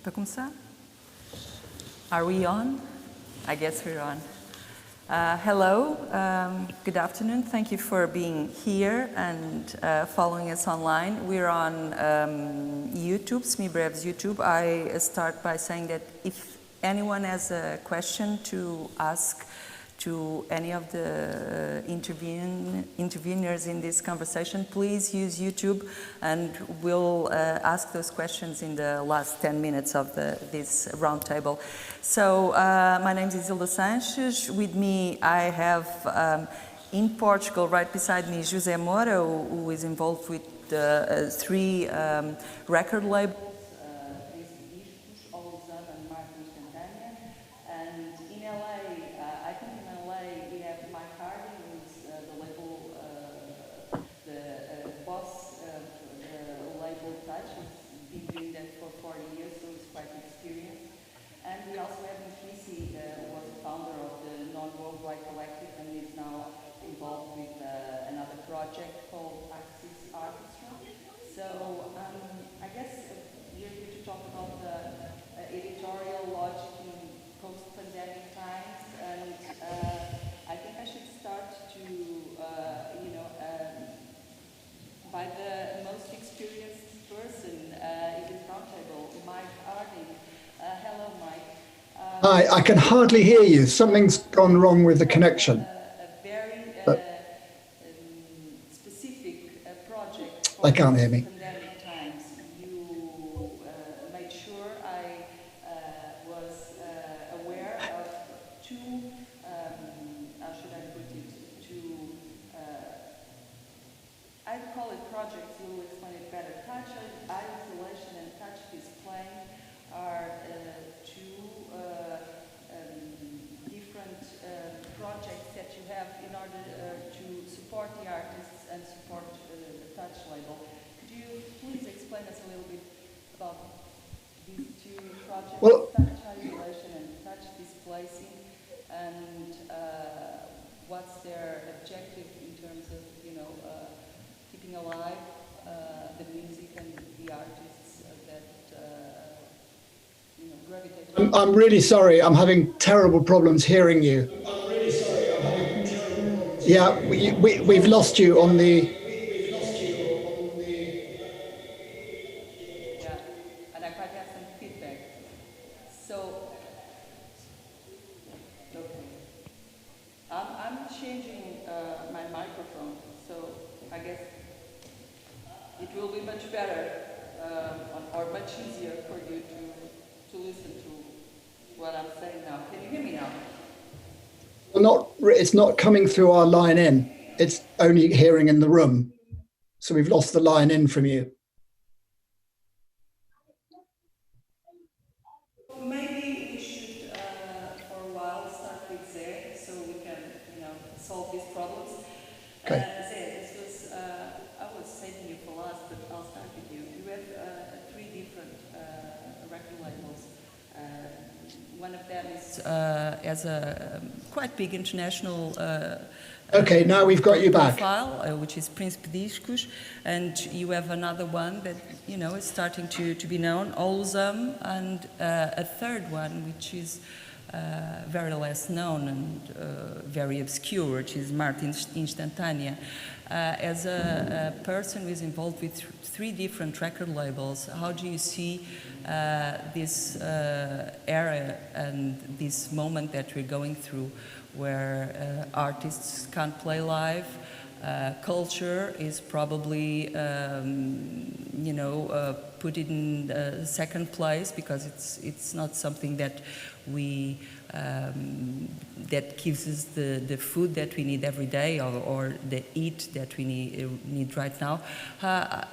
Para começar? Are we on? I guess we're on. Hello, good afternoon. Thank you for being here and following us online. We're on YouTube, SEMIBREVE's YouTube. I start by saying that if anyone has a question to ask to any of the interveners in this conversation, please use YouTube and we'll ask those questions in the last 10 minutes of this roundtable. So my name is Isilda Sanches. With me I have in Portugal, right beside me, José Moura, who is involved with three record labels. Príncipe Discos, Holuzam and and in LA, I think in LA we have Mike Harding, who's the label, the boss of the label Touch. He's been doing that for 40 years, so he's quite experienced. And we also have Nkisi, who was the founder of the non-worldwide collective and is now involved with another project called Arkestra. So I guess you're here to talk about the editorial logic in post-pandemic times, and I think I should start to, by the most experienced person in this roundtable, Mike Harding. Hello, Mike. Hi, I can hardly hear you. Something's gone wrong with the connection. A very specific project. They can't hear me. Pandemic times. You made sure I was aware of two, how should I put it, two, I call it projects, you'll explain it better. Touch isolation and touch display are two different projects that you have in order to support the artists and support the Touch label. Could you please explain us a little bit about these two projects, well, Touch isolation and Touch displacing, and what's their objective in terms of, keeping alive the music and the artists that gravitate? I'm really sorry. I'm having terrible problems hearing you. Yeah, we've lost you on the... Yeah, and I quite have some feedback. So, okay. I'm changing my microphone, so I guess it will be much better or much easier for you to listen to what I'm saying now. Can you hear me now? Well, it's not coming through our line in. It's only hearing in the room. So we've lost the line in from you. Maybe we should, for a while, start with Zé, so we can, solve these problems. Okay. Zé, this was, I was saving you for last, but I'll start with you. You have three different record labels. One of them is as a quite big international Okay, now we've got you back. profile, which is Príncipe Discos, and you have another one that is starting to be known, Holuzam, and a third one which is very less known and very obscure, which is Martin Instantánea. As a person who is involved with three different record labels, how do you see this era and this moment that we're going through, where artists can't play live, culture is probably, put it in second place because it's not something that we that gives us the food that we need every day or the eat that we need right now.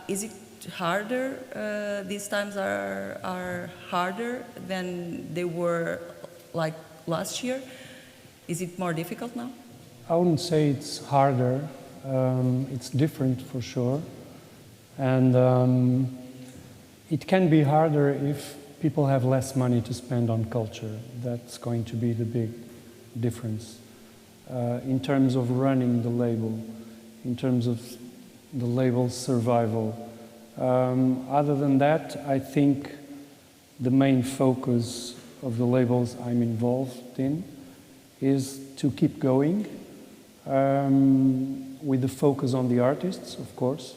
Is it harder? These times are harder than they were like last year? Is it more difficult now? I wouldn't say it's harder. It's different for sure. And it can be harder if people have less money to spend on culture. That's going to be the big difference. In terms of running the label, in terms of the label's survival. Other than that, I think the main focus of the labels I'm involved in is to keep going with the focus on the artists, of course.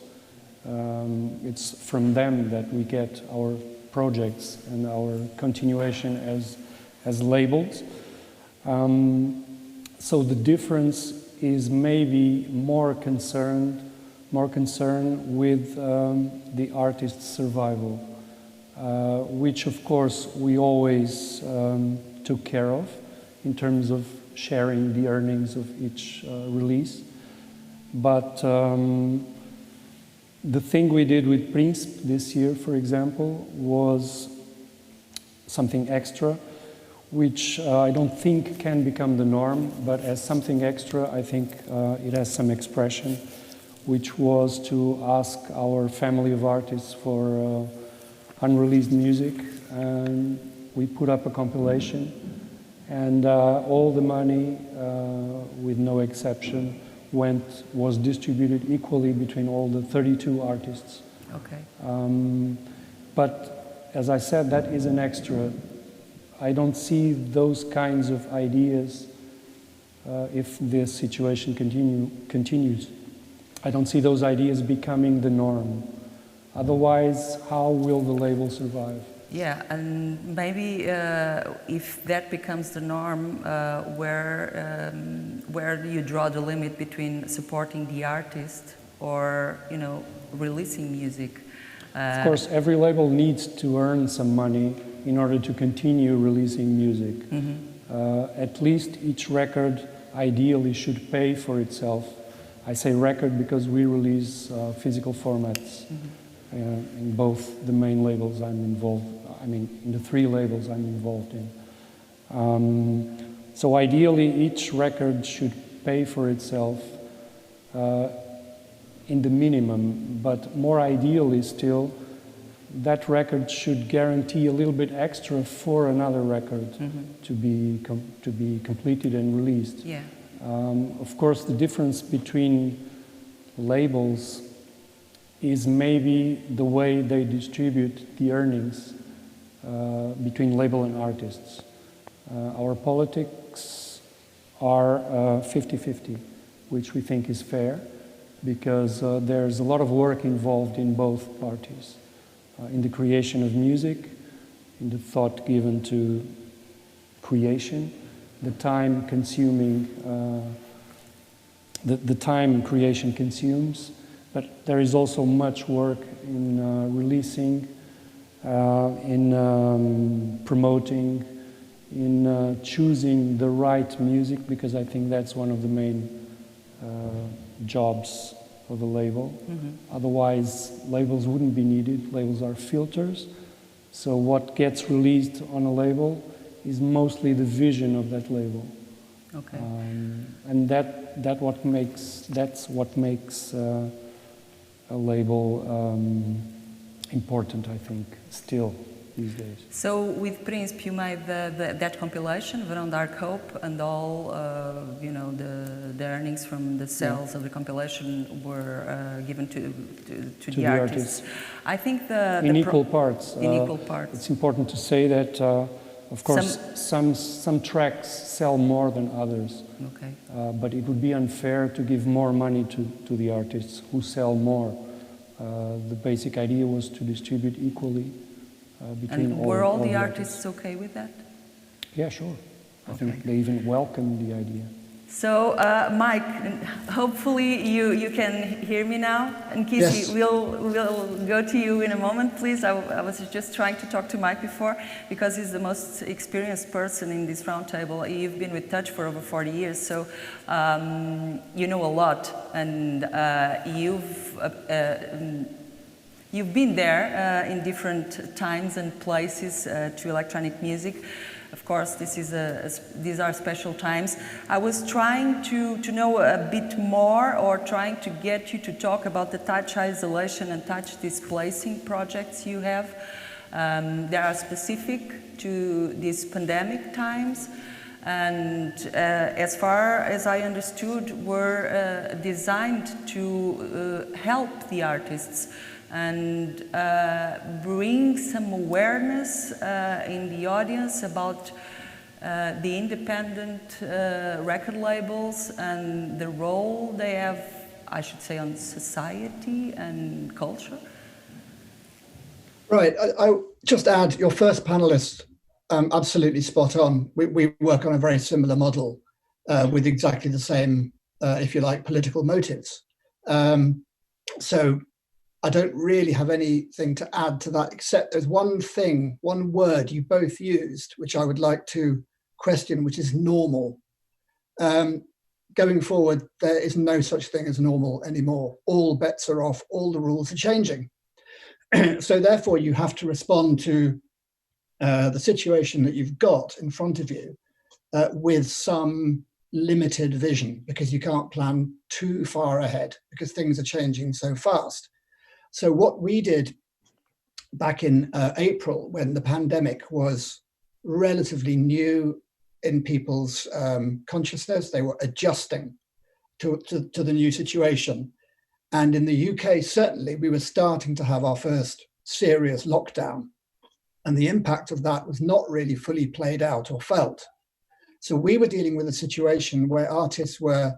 It's from them that we get our projects and our continuation as labels. So the difference is maybe more concern with the artist's survival, which of course we always took care of in terms of sharing the earnings of each release. But the thing we did with Príncipe this year, for example, was something extra, which I don't think can become the norm, but as something extra, I think it has some expression, which was to ask our family of artists for unreleased music, and we put up a compilation, and all the money, with no exception, was distributed equally between all the 32 artists. Okay. But as I said, that is an extra. I don't see those kinds of ideas if this situation continues. I don't see those ideas becoming the norm. Otherwise, how will the label survive? Yeah, and maybe if that becomes the norm, where do you draw the limit between supporting the artist or, you know, releasing music? Of course, every label needs to earn some money in order to continue releasing music. Mm-hmm. At least each record ideally should pay for itself. I say record because we release physical formats. Mm-hmm. In both the main labels I'm involved, in the 3 labels I'm involved in. So ideally each record should pay for itself in the minimum, but more ideally still, that record should guarantee a little bit extra for another record. Mm-hmm. to be completed and released. Yeah. Of course, the difference between labels is maybe the way they distribute the earnings between label and artists. Our politics are 50-50, which we think is fair, because there's a lot of work involved in both parties, in the creation of music, in the thought given to creation, the time consuming, the time creation consumes. But there is also much work in releasing, in promoting, in choosing the right music, because I think that's one of the main jobs of a label. Mm-hmm. Otherwise, labels wouldn't be needed. Labels are filters. So what gets released on a label is mostly the vision of that label. Okay. And that's what makes a label important, I think, still these days. So with Príncipe, you made that compilation, Verão Dark Hope, and all, the earnings from the sales of the compilation were given to the artists. I think in equal parts. In equal parts. It's important to say that, of course, some tracks sell more than others. Okay. But it would be unfair to give more money to the artists who sell more. The basic idea was to distribute equally between all. And were all the artists okay with that? Yeah, sure. I Okay. think they even welcomed the idea. So, Mike, hopefully you can hear me now. Nkisi, Yes. we'll go to you in a moment, please. I was just trying to talk to Mike before, because he's the most experienced person in this roundtable. You've been with Touch for over 40 years, so you know a lot, and you've been there in different times and places to electronic music. Of course, these are special times. I was trying to know a bit more, or trying to get you to talk about the touch isolation and touch displacing projects you have. They are specific to these pandemic times, and as far as I understood, were designed to help the artists and bring some awareness in the audience about the independent record labels and the role they have, I should say, on society and culture? Right. I just add, your first panelist, absolutely spot on. We work on a very similar model with exactly the same, if you like, political motives. So I don't really have anything to add to that, except there's one thing, one word you both used, which I would like to question, which is normal. Going forward, there is no such thing as normal anymore. All bets are off, all the rules are changing. So therefore, you have to respond to the situation that you've got in front of you with some limited vision, because you can't plan too far ahead because things are changing so fast. So what we did back in April, when the pandemic was relatively new in people's consciousness, they were adjusting to the new situation. And in the UK, certainly, we were starting to have our first serious lockdown. And the impact of that was not really fully played out or felt. So we were dealing with a situation where artists were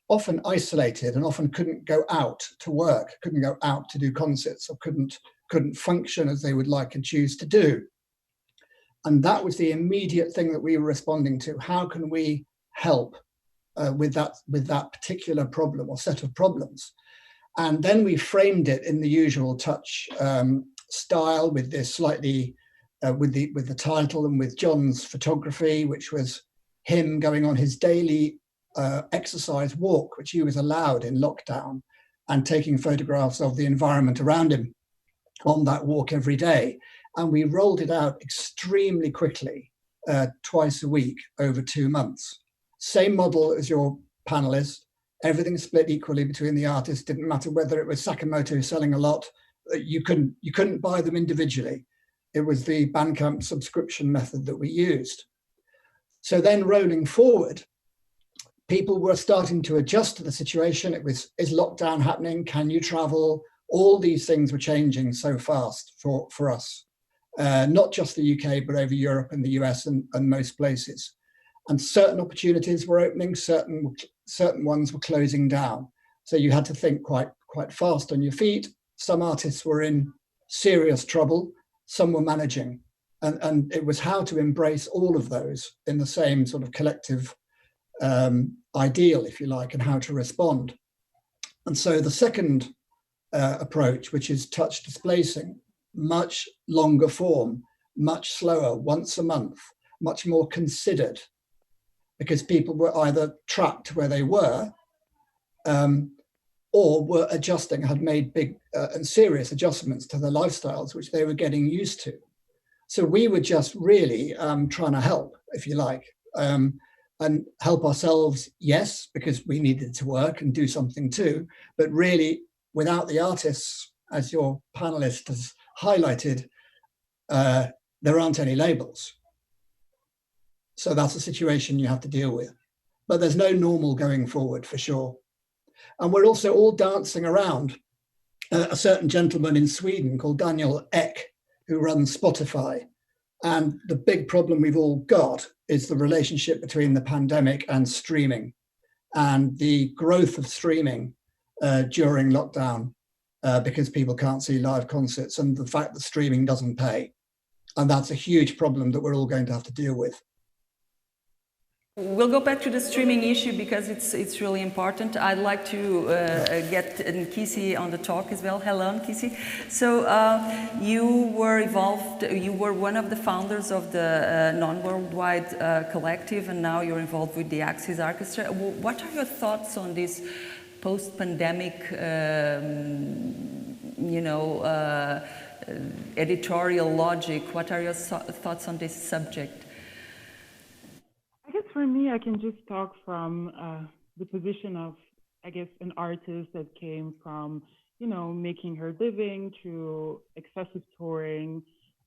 often isolated and often couldn't go out to work, couldn't go out to do concerts, or couldn't function as they would like and choose to do. And that was the immediate thing that we were responding to. How can we help with that particular problem or set of problems? And then we framed it in the usual touch style, with this slightly with the title and with John's photography, which was him going on his daily exercise walk, which he was allowed in lockdown, and taking photographs of the environment around him on that walk every day. And we rolled it out extremely quickly, twice a week over 2 months. Same model as your panelists. Everything split equally between the artists. Didn't matter whether it was Sakamoto selling a lot. You couldn't buy them individually. It was the Bandcamp subscription method that we used. So then rolling forward, people were starting to adjust to the situation. It was, is lockdown happening? Can you travel? All these things were changing so fast for us. Not just the UK, but over Europe and the US and most places. And certain opportunities were opening, certain ones were closing down. So you had to think quite fast on your feet. Some artists were in serious trouble, some were managing. And it was how to embrace all of those in the same sort of collective ideal, if you like, and how to respond. And so the second approach, which is touch displacing, much longer form, much slower, once a month, much more considered, because people were either trapped where they were or were adjusting, had made big and serious adjustments to their lifestyles, which they were getting used to. So we were just really trying to help, if you like, and help ourselves, yes, because we needed to work and do something too, but really without the artists, as your panelist has highlighted, there aren't any labels. So that's a situation you have to deal with. But there's no normal going forward, for sure. And we're also all dancing around a certain gentleman in Sweden called Daniel Ek, who runs Spotify. And the big problem we've all got is the relationship between the pandemic and streaming, and the growth of streaming during lockdown because people can't see live concerts, and the fact that streaming doesn't pay. And that's a huge problem that we're all going to have to deal with. We'll go back to the streaming issue because it's really important. I'd like to get Nkisi on the talk as well. Hello, Nkisi. So you were involved, you were one of the founders of the Non-Worldwide Collective, and now you're involved with the Axis Arkestra. What are your thoughts on this post-pandemic, editorial logic? What are your thoughts on this subject? I guess for me, I can just talk from the position of, I guess, an artist that came from, making her living through excessive touring,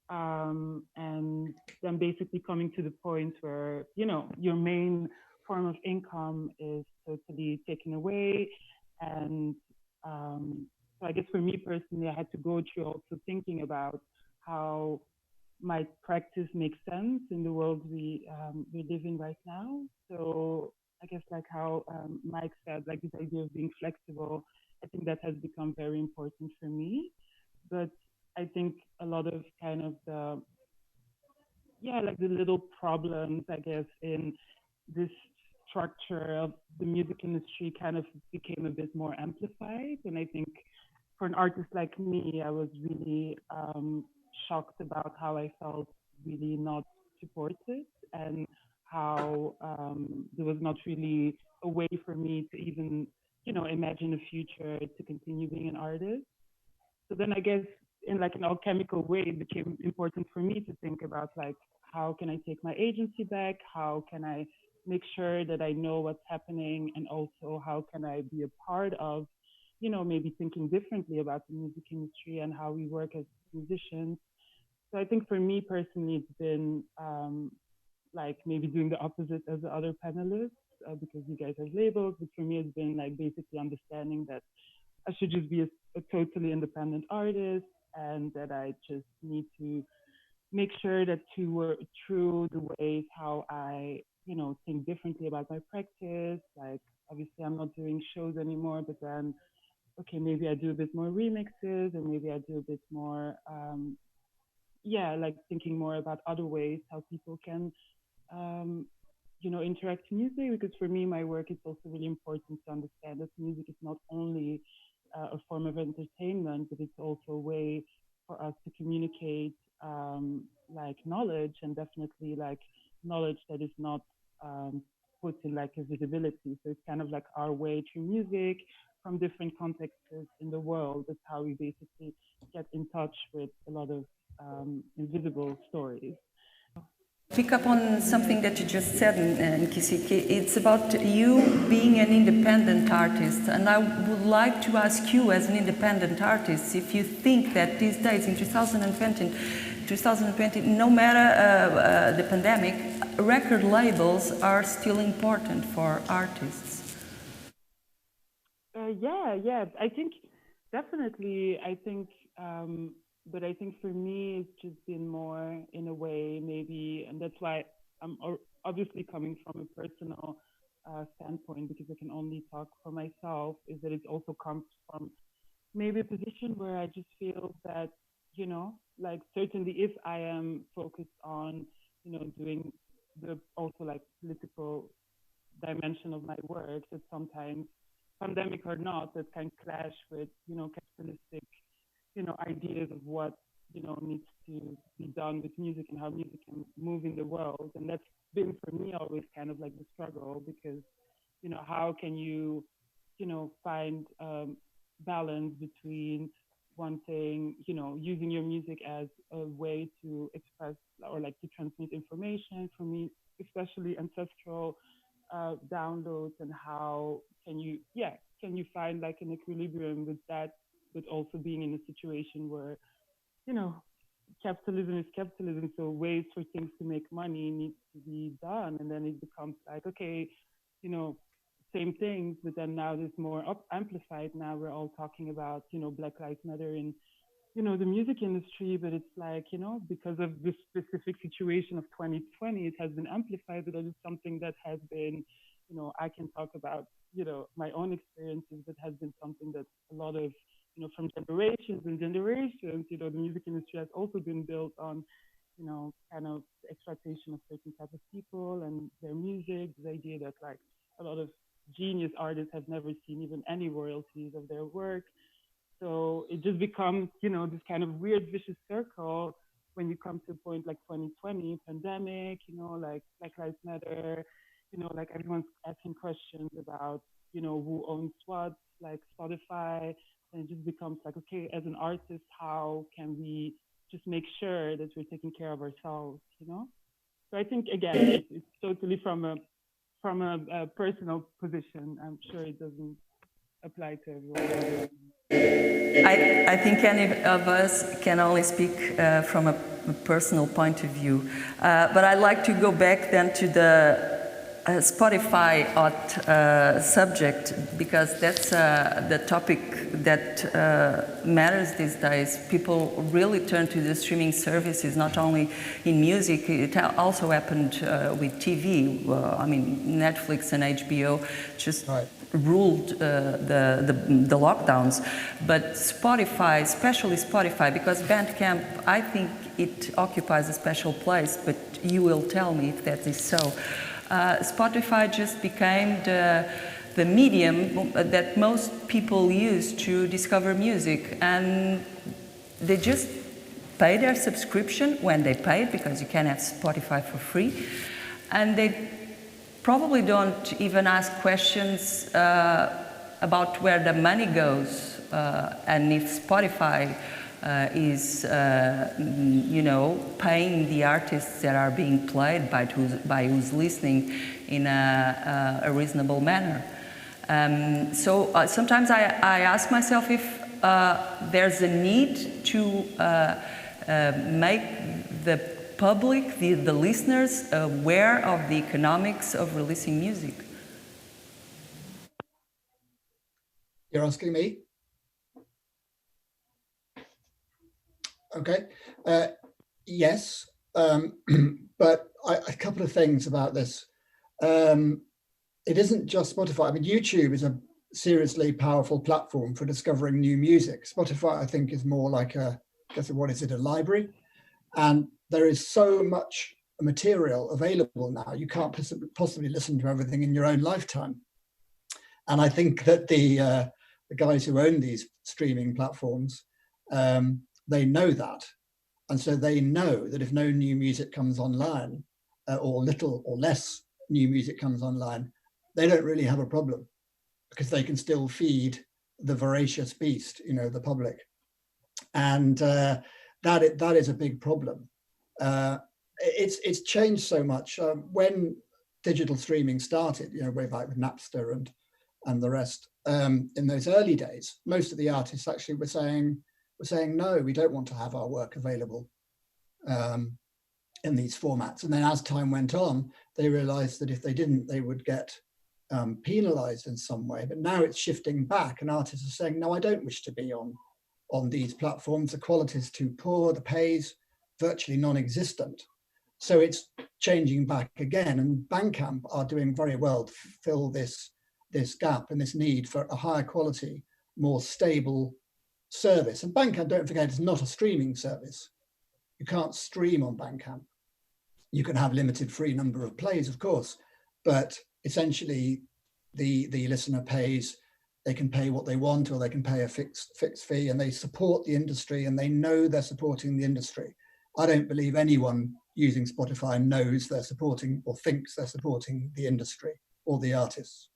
and then basically coming to the point where, your main form of income is totally taken away, and So I guess for me personally, I had to go through also thinking about how my practice makes sense in the world we live in right now. So I guess like how Mike said, like this idea of being flexible, I think that has become very important for me. But I think a lot of kind of the, like the little problems, I guess, in this structure of the music industry kind of became a bit more amplified. And I think for an artist like me, I was really shocked about how I felt really not supported and how there was not really a way for me to even, imagine a future to continue being an artist. So then I guess in like an alchemical way, it became important for me to think about like, how can I take my agency back? How can I make sure that I know what's happening? And also how can I be a part of, maybe thinking differently about the music industry and how we work as musicians. So I think for me personally, it's been like maybe doing the opposite as the other panelists because you guys have labels, but for me it's been like basically understanding that I should just be a totally independent artist and that I just need to make sure that through the ways how I, think differently about my practice. Like obviously I'm not doing shows anymore, but then, okay, maybe I do a bit more remixes and maybe I do a bit more, like thinking more about other ways how people can, interact with music. Because for me, my work is also really important to understand that music is not only a form of entertainment, but it's also a way for us to communicate like knowledge, and definitely like knowledge that is not put in like a visibility. So it's kind of like our way through music from different contexts in the world. That's how we basically get in touch with a lot of invisible stories. Pick up on something that you just said, Nkisi. It's about you being an independent artist, and I would like to ask you, as an independent artist, if you think that these days, in 2020, no matter the pandemic, record labels are still important for artists. Yeah. I think definitely. But I think for me, it's just been more in a way, maybe, and that's why I'm obviously coming from a personal standpoint, because I can only talk for myself, is that it also comes from maybe a position where I just feel that, like certainly if I am focused on, doing the also like political dimension of my work, that sometimes, pandemic or not, that can clash with, capitalistic ideas of what, needs to be done with music and how music can move in the world. And that's been for me always kind of like the struggle, because, how can you, find balance between one thing, using your music as a way to express or like to transmit information, for me, especially ancestral downloads, and how can you find like an equilibrium with that, but also being in a situation where, capitalism is capitalism. So ways for things to make money needs to be done. And then it becomes like, okay, same things, but then now there's more amplified. Now we're all talking about, Black Lives Matter in, the music industry, but it's like, because of this specific situation of 2020, it has been amplified, but that is something that has been, I can talk about, my own experiences, but has been something that a lot of, from generations and generations, the music industry has also been built on, kind of the exploitation of certain type of people and their music, the idea that like a lot of genius artists have never seen even any royalties of their work. So it just becomes, this kind of weird vicious circle when you come to a point like 2020, pandemic, like Black Lives Matter, like everyone's asking questions about, who owns what, like Spotify. And it just becomes like, okay, as an artist, how can we just make sure that we're taking care of ourselves, So I think, again, it's totally from a personal position. I'm sure it doesn't apply to everyone. I think any of us can only speak from a personal point of view. But I'd like to go back then to Spotify hot subject, because that's the topic that matters these days. People really turn to the streaming services, not only in music. It also happened with TV. I mean, Netflix and HBO just ruled the lockdowns. But Spotify, especially Spotify, because Bandcamp, I think it occupies a special place, but you will tell me if that is so. Spotify just became the medium that most people use to discover music, and they just pay their subscription when they pay it, because you can have Spotify for free, and they probably don't even ask questions about where the money goes, and if Spotify is, paying the artists that are being played by who's listening in a reasonable manner. So sometimes I ask myself if there's a need to make the public, the listeners, aware of the economics of releasing music. You're asking me? Okay, yes, but a couple of things about this. It isn't just Spotify. I mean, YouTube is a seriously powerful platform for discovering new music. Spotify, I think, is more like a library? And there is so much material available now, you can't possibly listen to everything in your own lifetime. And I think that the guys who own these streaming platforms, they know that. And so they know that if no new music comes online, or little or less new music comes online, they don't really have a problem, because they can still feed the voracious beast, the public. And that is a big problem. It's changed so much. When digital streaming started, way back with Napster and the rest, in those early days, most of the artists actually were saying, no, we don't want to have our work available in these formats. And then as time went on, they realized that if they didn't, they would get penalized in some way. But now it's shifting back, and artists are saying, no, I don't wish to be on these platforms. The quality is too poor, the pay's virtually non-existent. So it's changing back again, and Bandcamp are doing very well to fill this gap and this need for a higher quality, more stable service. And Bandcamp, don't forget, is not a streaming service. You can't stream on Bandcamp. You can have limited free number of plays, of course, but essentially the listener pays. They can pay what they want, or they can pay a fixed fee, and they support the industry, and they know they're supporting the industry. I don't believe anyone using Spotify knows they're supporting or thinks they're supporting the industry or the artists.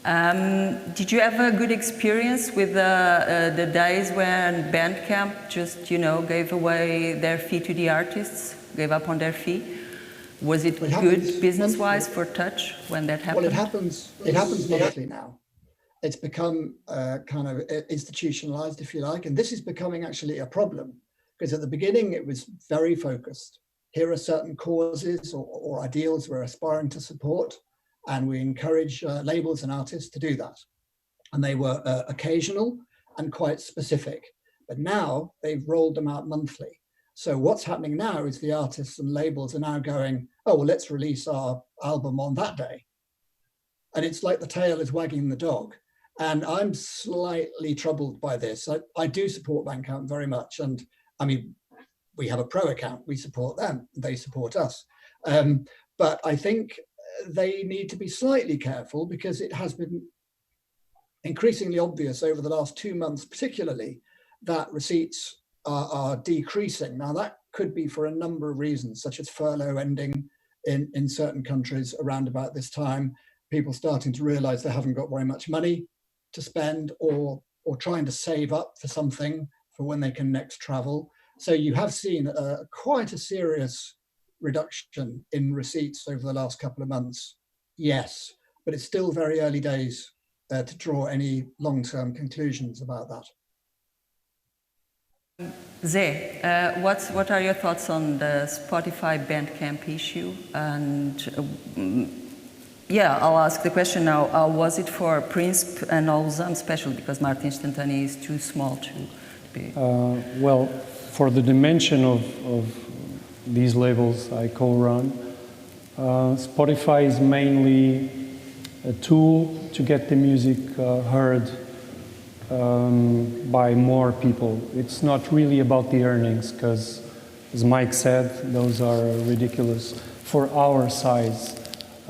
Did you have a good experience with the days when Bandcamp just, gave away their fee to the artists, gave up on their fee? Was it good business-wise for Touch when that happened? Well, it happens monthly now. It's become kind of institutionalized, if you like, and this is becoming actually a problem, because at the beginning it was very focused. Here are certain causes or ideals we're aspiring to support, and we encourage labels and artists to do that. And they were occasional and quite specific, but now they've rolled them out monthly. So what's happening now is the artists and labels are now going, oh, well, let's release our album on that day. And it's like the tail is wagging the dog. And I'm slightly troubled by this. I do support Bandcamp very much. And I mean, we have a pro account, we support them, they support us. But I think they need to be slightly careful, because it has been increasingly obvious over the last 2 months, particularly, that receipts are decreasing. Now, that could be for a number of reasons, such as furlough ending in certain countries around about this time, people starting to realize they haven't got very much money to spend, or trying to save up for something for when they can next travel. So you have seen quite a serious reduction in receipts over the last couple of months, yes, but it's still very early days to draw any long-term conclusions about that. Zé, what are your thoughts on the Spotify Bandcamp issue? And yeah, I'll ask the question now. Was it for Príncipe and Holuzam, especially because Martin Instantânea is too small to be? Well, for the dimension of these labels I co-run, Spotify is mainly a tool to get the music heard by more people. It's not really about the earnings, because, as Mike said, those are ridiculous for our size.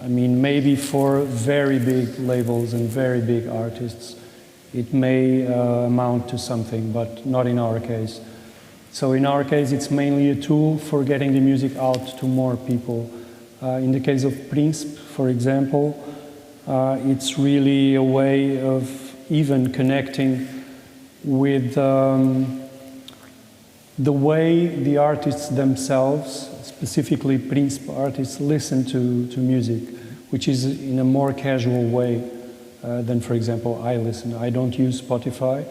I mean, maybe for very big labels and very big artists, it may amount to something, but not in our case. So in our case, it's mainly a tool for getting the music out to more people. In the case of Príncipe, for example, it's really a way of even connecting with the way the artists themselves, specifically Príncipe artists, listen to music, which is in a more casual way than, for example, I listen. I don't use Spotify.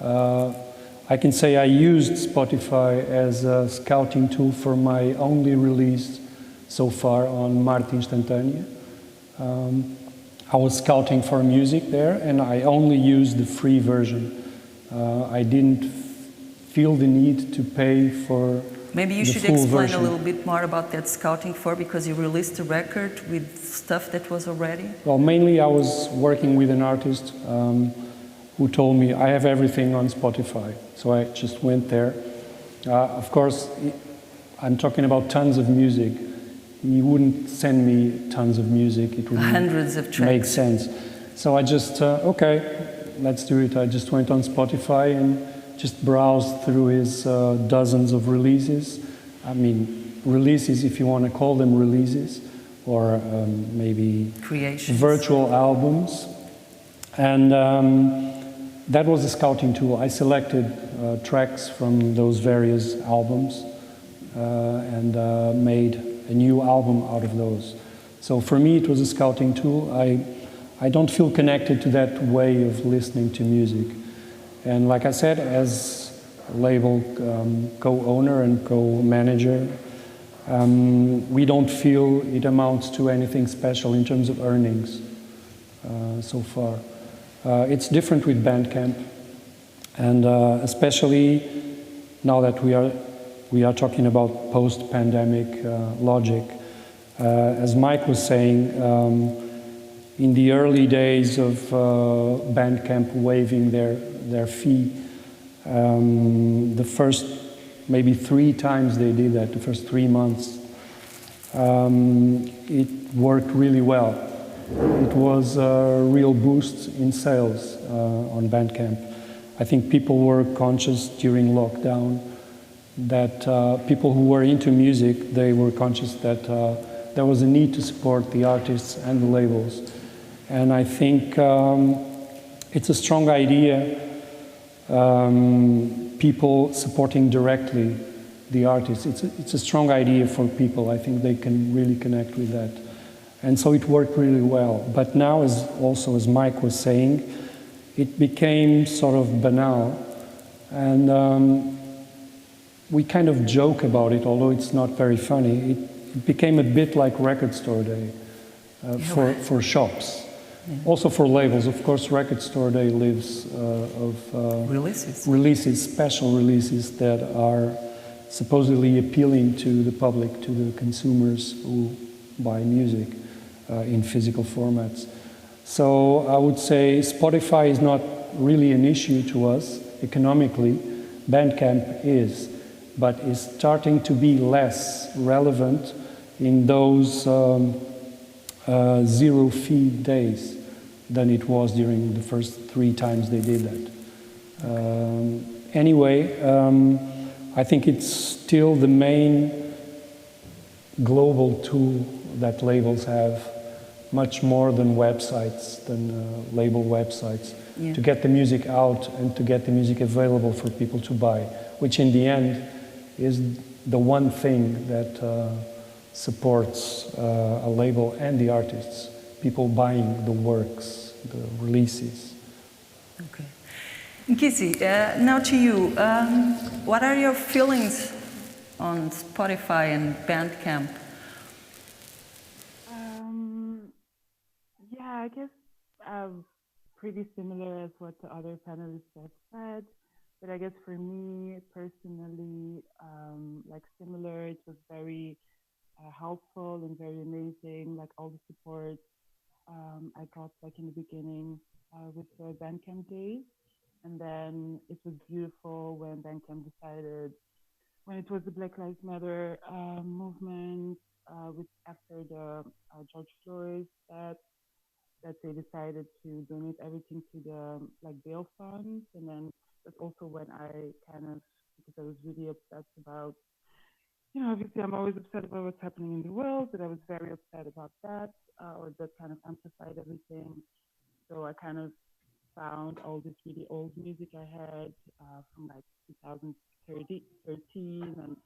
I can say I used Spotify as a scouting tool for my only release so far on Martin Instantânea. I was scouting for music there, and I only used the free version. I didn't feel the need to pay for Maybe you the should full explain version. a little bit more about that scouting for, because you released a record with stuff that was already. Well, mainly I was working with an artist who told me I have everything on Spotify. So I just went there. Of course, I'm talking about tons of music. He wouldn't send me tons of music. It wouldn't Hundreds of tracks. make sense. So I just, okay, let's do it. I just went on Spotify and just browsed through his dozens of releases. I mean, releases, if you want to call them releases, or maybe Creations. virtual albums. And that was a scouting tool. I selected tracks from those various albums and made a new album out of those. So for me, it was a scouting tool. I don't feel connected to that way of listening to music. And like I said, as a label co-owner and co-manager, we don't feel it amounts to anything special in terms of earnings so far. It's different with Bandcamp, and especially now that we are talking about post-pandemic logic. As Mike was saying, in the early days of Bandcamp waiving their fee, the first maybe 3 times they did that, the first 3 months, it worked really well. It was a real boost in sales on Bandcamp. I think people were conscious during lockdown that people who were into music, they were conscious that there was a need to support the artists and the labels. And I think it's a strong idea, people supporting directly the artists. It's a strong idea for people. I think they can really connect with that. And so it worked really well. But now, as Mike was saying, it became sort of banal. And we kind of joke about it, although it's not very funny. It became a bit like Record Store Day for shops. Yeah. Also for labels. Of course, Record Store Day lives of releases, special releases that are supposedly appealing to the public, to the consumers who buy music in physical formats. So I would say Spotify is not really an issue to us economically. Bandcamp is, but is starting to be less relevant in those zero fee days than it was during the first 3 times they did that. Anyway, I think it's still the main global tool that labels have, much more than websites, than label websites, to get the music out and to get the music available for people to buy, which in the end is the one thing that supports a label and the artists, people buying the works, the releases. Okay. Nkisi, now to you. What are your feelings on Spotify and Bandcamp? Yeah, I guess pretty similar as what the other panelists have said. But I guess for me personally, like similar, it was very helpful and very amazing, like all the support I got like in the beginning with the Bandcamp days. And then it was beautiful when Bandcamp decided, when it was the Black Lives Matter movement, after the George Floyd that they decided to donate everything to the like bail funds. And then that's also when I kind of, because I was really obsessed about, you know, obviously I'm always upset about what's happening in the world, but I was very upset about that, or that kind of amplified everything. So I kind of found all this really old music I had from like 2013, and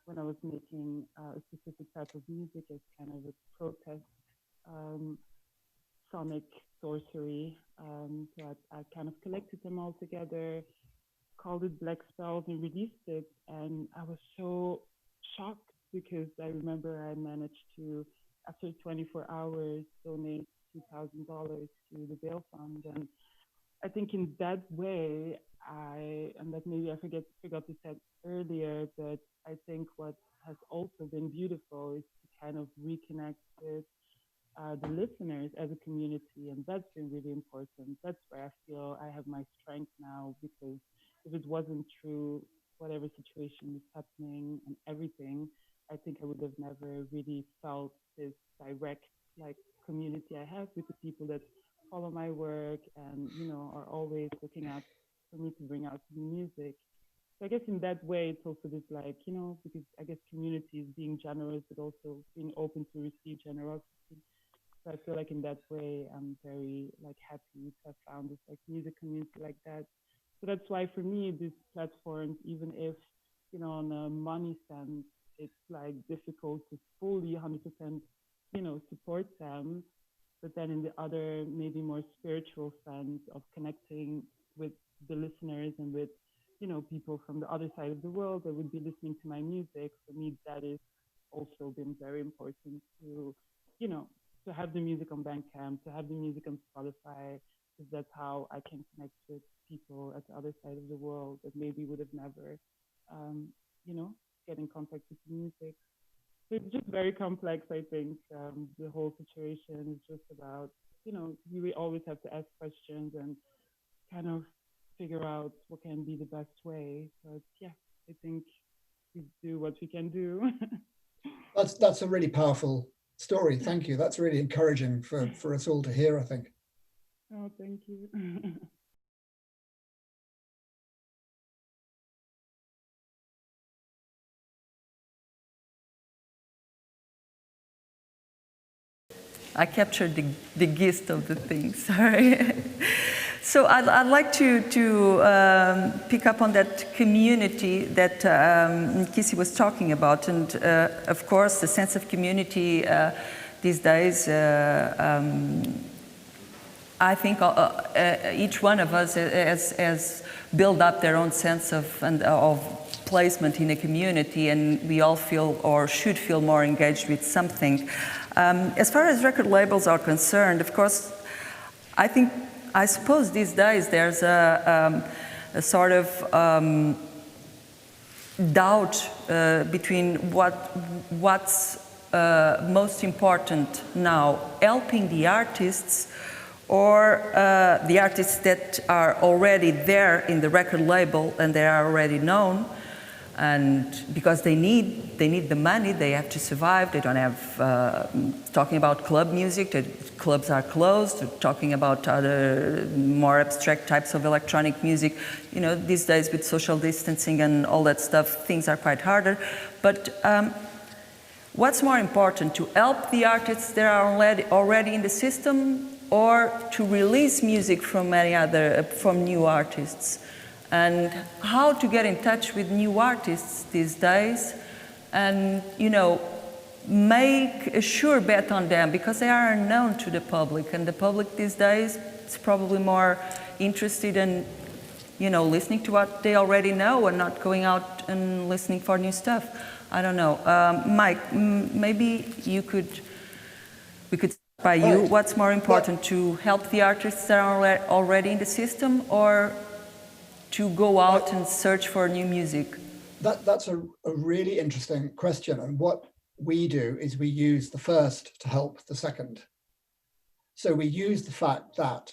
when I was making a specific type of music as kind of a protest sonic sorcery. So I kind of collected them all together, called it Black Spells, and released it. And I was so shocked because I remember I managed to, after 24 hours, donate $2,000 to the bail fund. And I think in that way, and that maybe I forgot to say earlier, but I think what has also been beautiful is to kind of reconnect with the listeners as a community, and that's been really important. That's where I feel I have my strength now, because if it wasn't true, whatever situation is happening and everything, I think I would have never really felt this direct like community I have with the people that follow my work and, you know, are always looking out for me to bring out new music. So I guess in that way, it's also this like, you know, because I guess community is being generous, but also being open to receive generosity. So I feel like in that way, I'm very like happy to have found this like music community like that. So that's why for me, these platforms, even if, you know, on a money sense, it's like difficult to fully 100%, you know, support them. But then in the other, maybe more spiritual sense of connecting with the listeners and with, you know, people from the other side of the world that would be listening to my music, for me, that is also been very important to, you know, to have the music on Bandcamp, to have the music on Spotify, because that's how I can connect with people at the other side of the world that maybe would have never, you know, get in contact with the music. So it's just very complex, I think. The whole situation is just about, you know, we always have to ask questions and kind of figure out what can be the best way. But yeah, I think we do what we can do. That's a really powerful story. Thank you. That's really encouraging for us all to hear, I think. Oh, thank you. I captured the gist of the thing, sorry. So I'd like to pick up on that community that Nkisi was talking about. And of course, the sense of community these days, I think each one of us has built up their own sense of placement in a community, and we all feel or should feel more engaged with something. As far as record labels are concerned, of course, I suppose these days there's a sort of doubt between what's most important now, helping the artists or the artists that are already there in the record label and they are already known, and because they need the money, they have to survive. They don't have, talking about club music, clubs are closed, talking about other more abstract types of electronic music. You know, these days with social distancing and all that stuff, things are quite harder. But what's more important, to help the artists that are already in the system, or to release music from from new artists? And how to get in touch with new artists these days, and, you know, make a sure bet on them, because they are unknown to the public, and the public these days is probably more interested in you know, listening to what they already know and not going out and listening for new stuff. I don't know. Mike, maybe we could start by you. What's more important, to help the artists that are already in the system, or to go out and search for new music? That's a really interesting question. And what we do is we use the first to help the second. So we use the fact that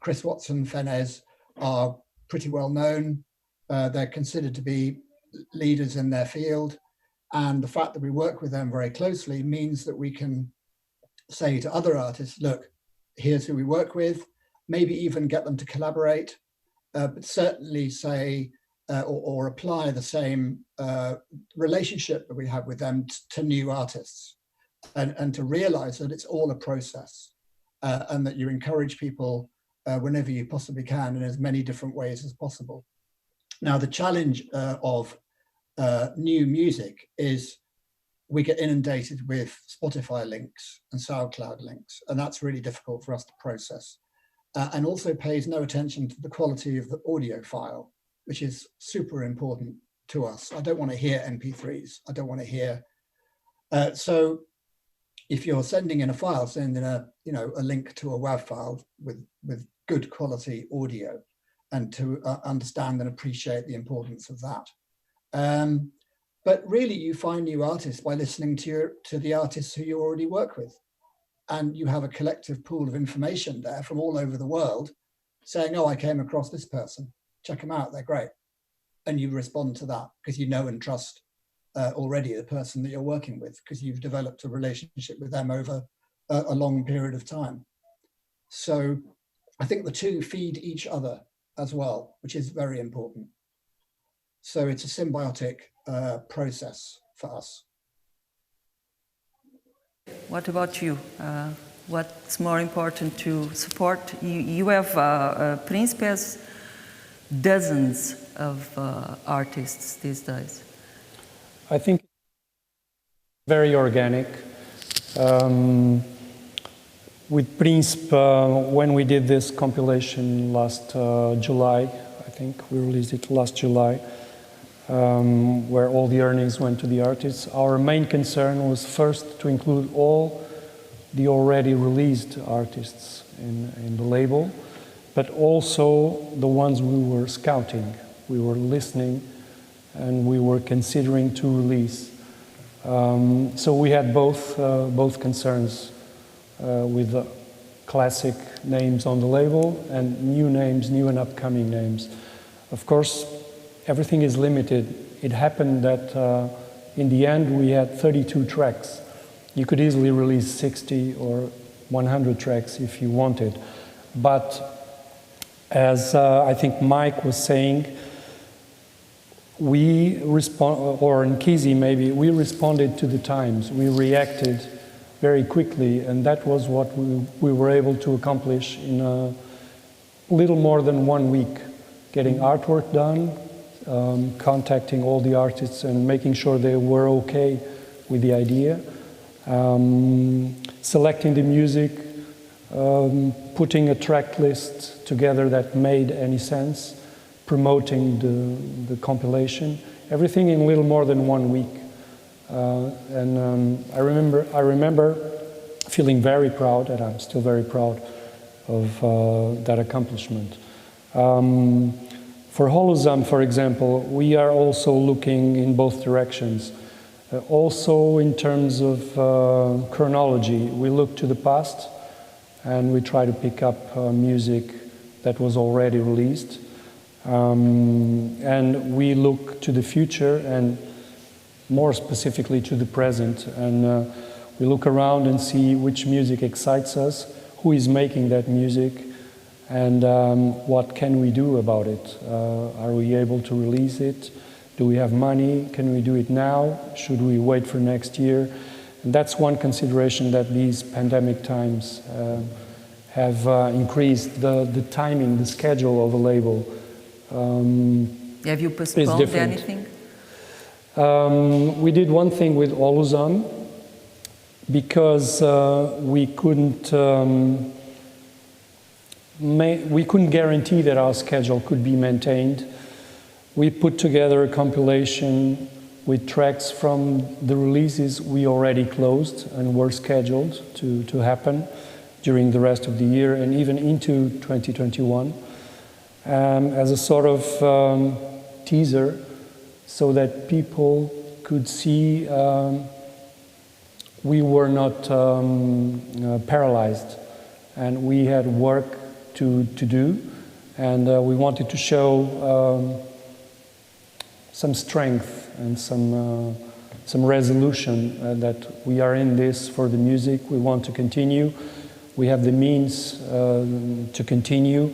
Chris Watson, Fenez are pretty well known. They're considered to be leaders in their field. And the fact that we work with them very closely means that we can say to other artists, look, here's who we work with, maybe even get them to collaborate, but certainly say, or apply the same relationship that we have with them to new artists, and to realize that it's all a process, and that you encourage people whenever you possibly can in as many different ways as possible. Now, the challenge of new music is we get inundated with Spotify links and SoundCloud links, and that's really difficult for us to process, and also pays no attention to the quality of the audio file, which is super important to us. I don't want to hear MP3s. I don't want to hear. So if you're sending in a file, send in a link to a WAV file with good quality audio, and to understand and appreciate the importance of that. But really, you find new artists by listening to the artists who you already work with. And you have a collective pool of information there from all over the world saying, oh, I came across this person. Check them out, they're great. And you respond to that because you know and trust already the person that you're working with, because you've developed a relationship with them over a long period of time. So I think the two feed each other as well, which is very important. So it's a symbiotic process for us. What about you? What's more important to support? You have Príncipe has dozens of artists these days. I think very organic. With Príncipe, when we did this compilation last July, I think we released it last July, where all the earnings went to the artists. Our main concern was first to include all the already released artists in the label, but also the ones we were scouting, we were listening, and we were considering to release. So we had both concerns with the classic names on the label and new names, new and upcoming names. Of course, everything is limited. It happened that in the end we had 32 tracks. You could easily release 60 or 100 tracks if you wanted. But as I think Mike was saying, we or Nkisi maybe, we responded to the times. We reacted very quickly, and that was what we were able to accomplish in a little more than 1 week. Getting artwork done, contacting all the artists and making sure they were okay with the idea, selecting the music, putting a track list together that made any sense, promoting the compilation, everything in a little more than 1 week. I remember feeling very proud, and I'm still very proud of that accomplishment. For Holuzam, for example, we are also looking in both directions. Also in terms of chronology, we look to the past and we try to pick up music that was already released. And we look to the future, and more specifically to the present, and we look around and see which music excites us, who is making that music, and what can we do about it? Are we able to release it? Do we have money? Can we do it now? Should we wait for next year? And that's one consideration that these pandemic times have increased the timing, the schedule of a label. Have you postponed anything? We did one thing with Holuzam because we couldn't we couldn't guarantee that our schedule could be maintained. We put together a compilation with tracks from the releases we already closed and were scheduled to happen during the rest of the year and even into 2021 as a sort of teaser so that people could see we were not paralyzed and we had work to do, and we wanted to show some strength and some resolution that we are in this for the music. We want to continue. We have the means to continue.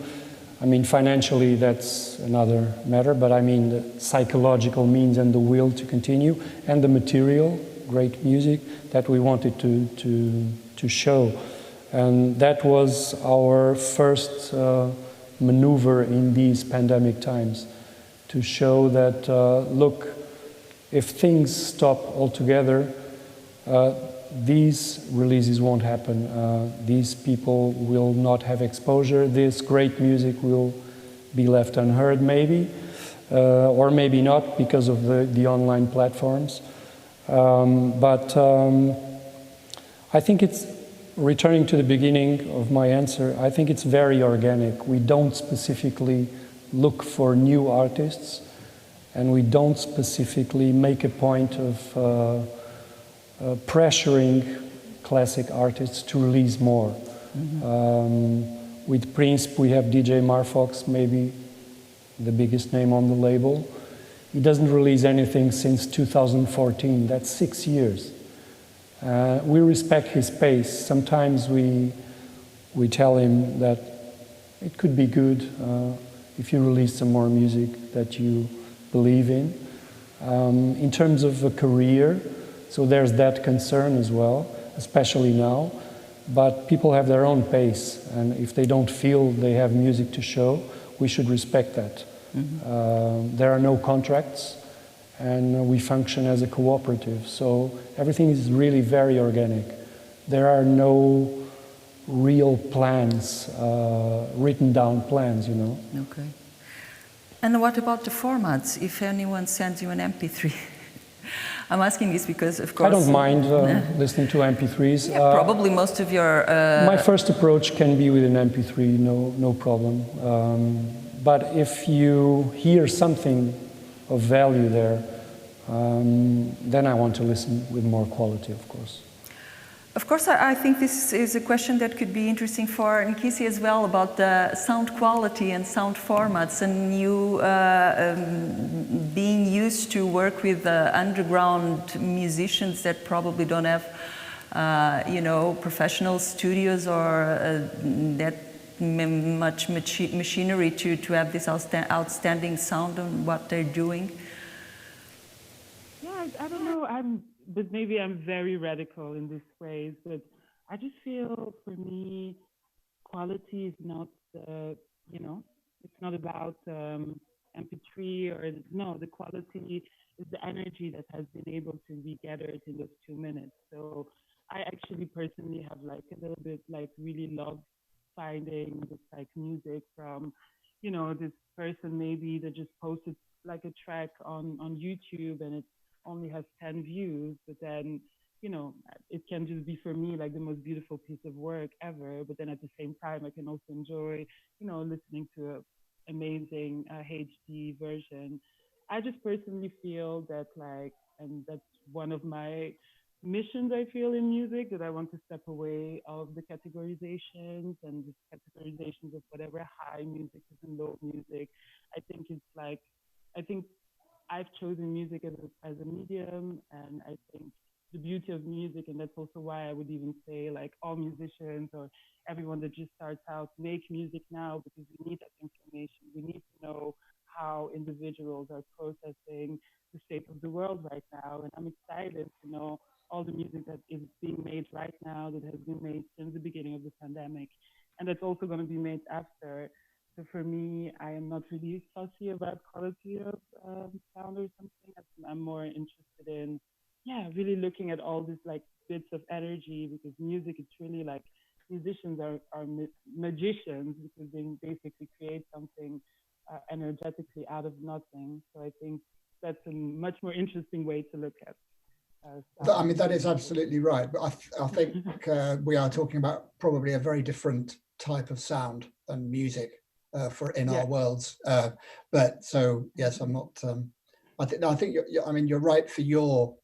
I mean, financially, that's another matter, but I mean the psychological means and the will to continue, and the material, great music, that we wanted to show. And that was our first maneuver in these pandemic times, to show that, look, if things stop altogether, these releases won't happen. These people will not have exposure. This great music will be left unheard, maybe, or maybe not because of the online platforms. But I think it's, returning to the beginning of my answer, I think it's very organic. We don't specifically look for new artists, and we don't specifically make a point of pressuring classic artists to release more. Mm-hmm. With Prince, we have DJ Marfox, maybe the biggest name on the label. He doesn't release anything since 2014. That's 6 years. We respect his pace. Sometimes we tell him that it could be good if you release some more music that you believe in. In terms of a career, so there's that concern as well, especially now. But people have their own pace, and if they don't feel they have music to show, we should respect that. Mm-hmm. There are no contracts, and we function as a cooperative. So everything is really very organic. There are no real plans, written down plans, you know. Okay. And what about the formats, if anyone sends you an MP3? I'm asking this because, of course... I don't mind listening to MP3s. Yeah, probably most of your... My first approach can be with an MP3, no problem. But if you hear something of value there, then I want to listen with more quality, of course. Of course, I think this is a question that could be interesting for Nkisi as well, about the sound quality and sound formats, and you being used to work with underground musicians that probably don't have, you know, professional studios or that much machinery to have this outstanding sound on what they're doing. Yeah, I don't know. But maybe I'm very radical in this way. But I just feel, for me, quality is not, you know, it's not about MP3 or no. The quality is the energy that has been able to be gathered in those 2 minutes. So I actually personally have like a little bit like really love finding this like music from, you know, this person maybe that just posted like a track on YouTube and it's only has 10 views, but then, you know, it can just be for me like the most beautiful piece of work ever. But then at the same time, I can also enjoy, you know, listening to an amazing HD version. I just personally feel that like, and that's one of my missions I feel in music, that I want to step away of the categorizations and the categorizations of whatever high music is and low music. I think it's like, I think I've chosen music as a medium, and I think the beauty of music, and that's also why I would even say like all musicians or everyone that just starts out, make music now, because we need that information. We need to know how individuals are processing the state of the world right now. And I'm excited to know all the music that is being made right now, that has been made since the beginning of the pandemic, and that's also going to be made after. So for me, I am not really fussy about quality of sound or something. I'm more interested in, yeah, really looking at all these like bits of energy, because music is really like musicians are magicians because they basically create something energetically out of nothing. So I think that's a much more interesting way to look at. I mean, that is absolutely right. But I think we are talking about probably a very different type of sound and music for in our worlds. But so yes, I'm not. I think I mean, you're right for your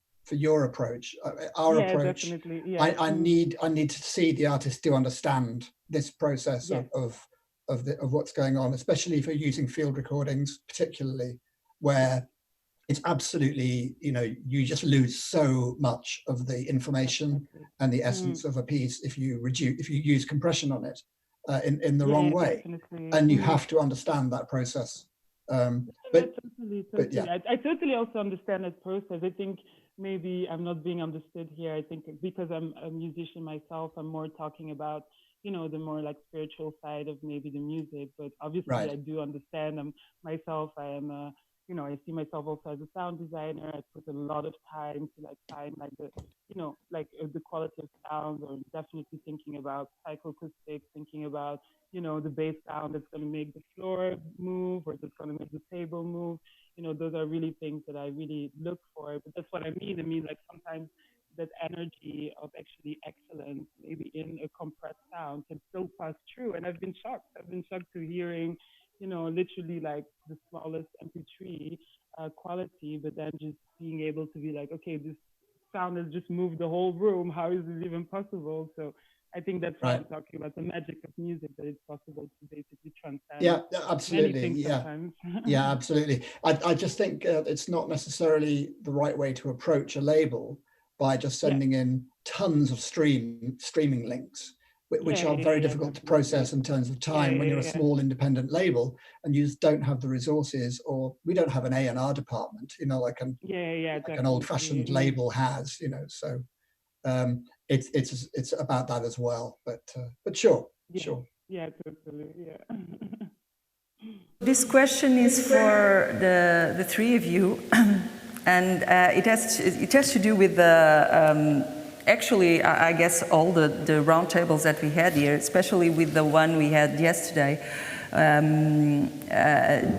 approach. Our approach. Definitely. Yeah. I need to see the artist to understand this process of what's going on, especially if you're using field recordings, particularly where it's absolutely, you just lose so much of the information and the essence of a piece if you use compression on it in the wrong way. Definitely. And you have to understand that process. But yeah. I totally also understand that process. I think maybe I'm not being understood here. I think because I'm a musician myself, I'm more talking about, the more like spiritual side of maybe the music. But obviously I do understand myself. I am I see myself also as a sound designer. I put a lot of time to like find like the quality of sound, or definitely thinking about psychoacoustics, thinking about, the bass sound that's going to make the floor move or that's going to make the table move. Those are really things that I really look for. But that's what I mean. I mean, like sometimes that energy of actually excellence, maybe in a compressed sound, can still pass through. And I've been shocked. To hearing literally like the smallest MP3 quality, but then just being able to be like, okay, this sound has just moved the whole room. How is this even possible? So I think that's why I'm talking about the magic of music, that it's possible to basically transcend. Yeah, absolutely. Yeah, absolutely. I just think it's not necessarily the right way to approach a label by just sending in tons of streaming links, which are very difficult to process in terms of time when you're a small independent label and you just don't have the resources, or we don't have an A&R department, like an old-fashioned label has, so it's about that as well. But sure. Yeah, totally. Yeah. This question is for the three of you, and it has to do with the. Actually, I guess all the roundtables that we had here, especially with the one we had yesterday,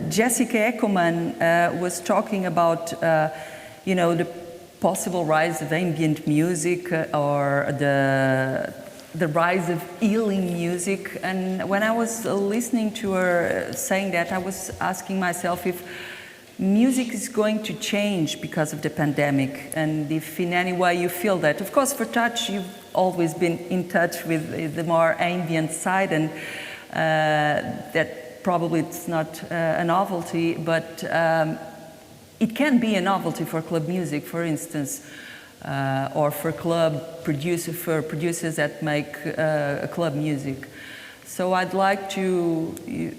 Jessica Eckelman was talking about, the possible rise of ambient music or the rise of healing music. And when I was listening to her saying that, I was asking myself if music is going to change because of the pandemic, and if in any way you feel that. Of course, for Touch, you've always been in touch with the more ambient side, and that probably it's not a novelty, but it can be a novelty for club music, for instance, or for producers that make club music. So I'd like to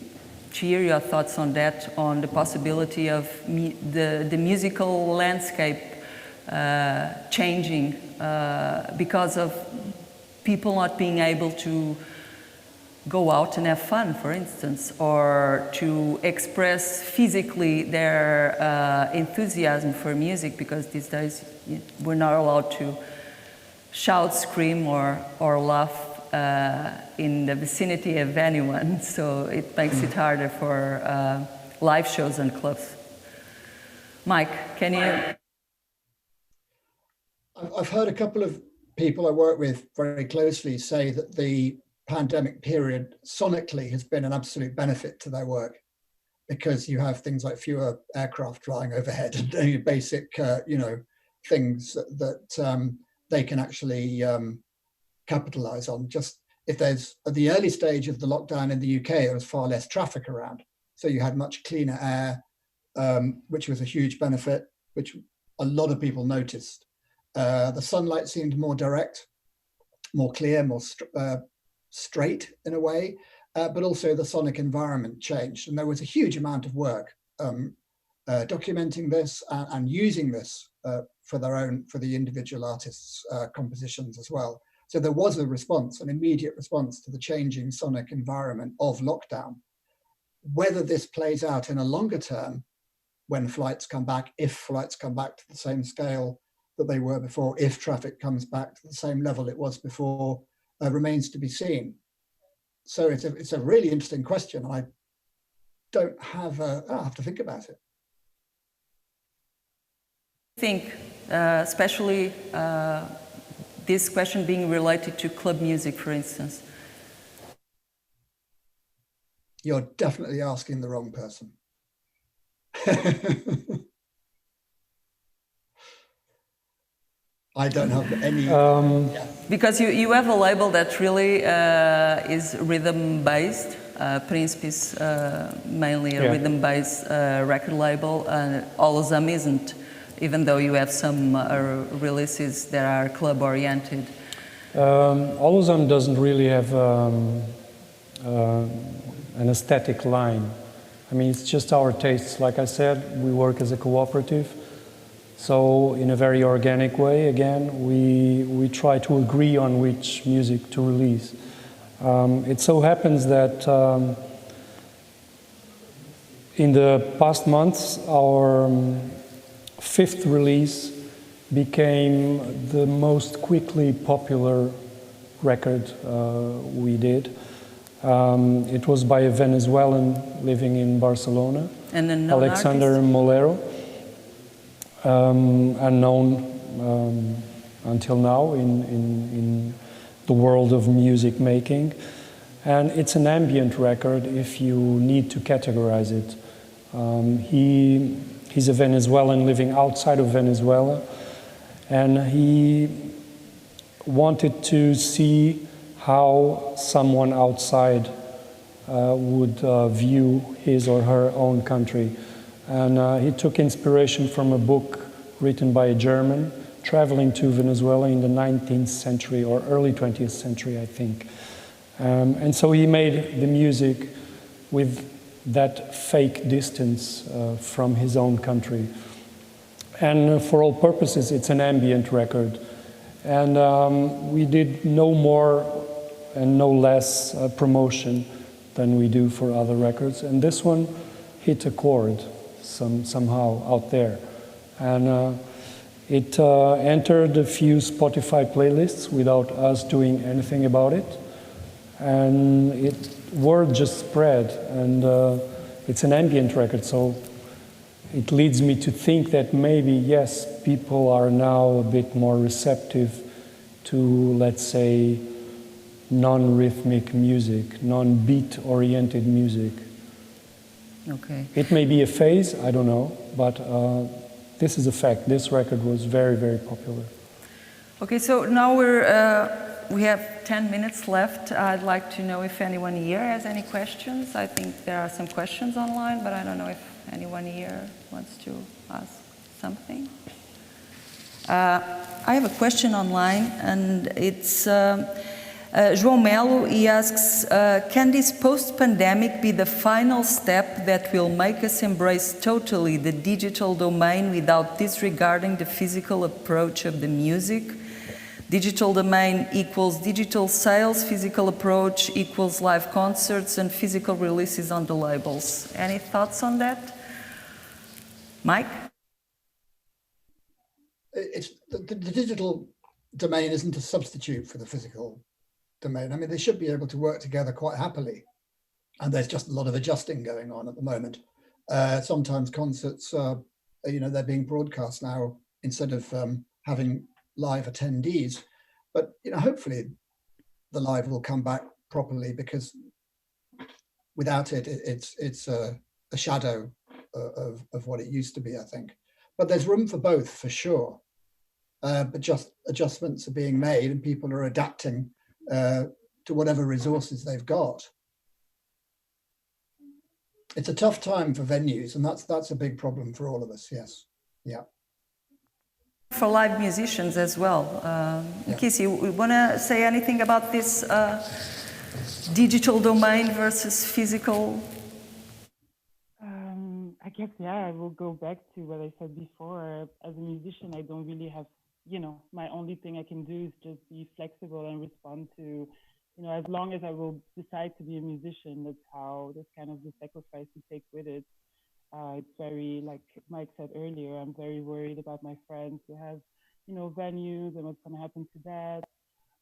hear your thoughts on that, on the possibility of the musical landscape changing because of people not being able to go out and have fun, for instance, or to express physically their enthusiasm for music, because these days we're not allowed to shout, scream, or laugh in the vicinity of anyone, so it makes it harder for live shows and clubs. Mike, can you? I've heard a couple of people I work with very closely say that the pandemic period sonically has been an absolute benefit to their work, because you have things like fewer aircraft flying overhead and basic, things that they can actually capitalize on. Just if there's at the early stage of the lockdown in the UK, there was far less traffic around, so you had much cleaner air, which was a huge benefit, which a lot of people noticed. The sunlight seemed more direct, more clear, more straight in a way, but also the sonic environment changed, and there was a huge amount of work documenting this and using this for the individual artists' compositions as well. So there was a response, an immediate response to the changing sonic environment of lockdown. Whether this plays out in a longer term, when flights come back, if flights come back to the same scale that they were before, if traffic comes back to the same level it was before, remains to be seen. So it's a really interesting question. I don't have I'll have to think about it. I think, especially this question being related to club music, for instance. You're definitely asking the wrong person. I don't have any... Because you have a label that really is rhythm-based. Príncipe is mainly a rhythm-based record label. Holuzam isn't, even though you have some releases that are club-oriented. Holuzam doesn't really have an aesthetic line. I mean, it's just our tastes. Like I said, we work as a cooperative. So in a very organic way, again, we try to agree on which music to release. It so happens that in the past months, our fifth release became the most quickly popular record we did. It was by a Venezuelan living in Barcelona, Alexander Molero. Unknown until now in the world of music making. And it's an ambient record if you need to categorize it. He's a Venezuelan living outside of Venezuela, and he wanted to see how someone outside would view his or her own country. And he took inspiration from a book written by a German traveling to Venezuela in the 19th century or early 20th century, I think. And so he made the music with that fake distance from his own country. And for all purposes, it's an ambient record. And we did no more and no less promotion than we do for other records. And this one hit a chord somehow out there. And it entered a few Spotify playlists without us doing anything about it. And word just spread. And it's an ambient record, so it leads me to think that maybe, yes, people are now a bit more receptive to, let's say, non-rhythmic music, non-beat-oriented music. Okay. It may be a phase, I don't know, but this is a fact. This record was very, very popular. Okay, so now we have 10 minutes left. I'd like to know if anyone here has any questions. I think there are some questions online, but I don't know if anyone here wants to ask something. I have a question online, and it's João Melo. He asks, can this post-pandemic be the final step that will make us embrace totally the digital domain without disregarding the physical approach of the music? Digital domain equals digital sales, physical approach equals live concerts and physical releases on the labels. Any thoughts on that? Mike? The digital domain isn't a substitute for the physical domain. I mean, they should be able to work together quite happily. And there's just a lot of adjusting going on at the moment. Sometimes concerts, they're being broadcast now instead of having live attendees. But, hopefully the live will come back properly, because without it, it's a shadow of what it used to be, I think. But there's room for both, for sure. But just adjustments are being made, and people are adapting to whatever resources they've got. It's a tough time for venues, and that's a big problem for all of us. Yes, yeah. For live musicians as well. Nkisi, you want to say anything about this digital domain versus physical? I guess, I will go back to what I said before. As a musician, I don't really have, my only thing I can do is just be flexible and respond to, as long as I will decide to be a musician, that's kind of the sacrifice you take with it. It's very, like Mike said earlier, I'm very worried about my friends who have, venues and what's going to happen to that.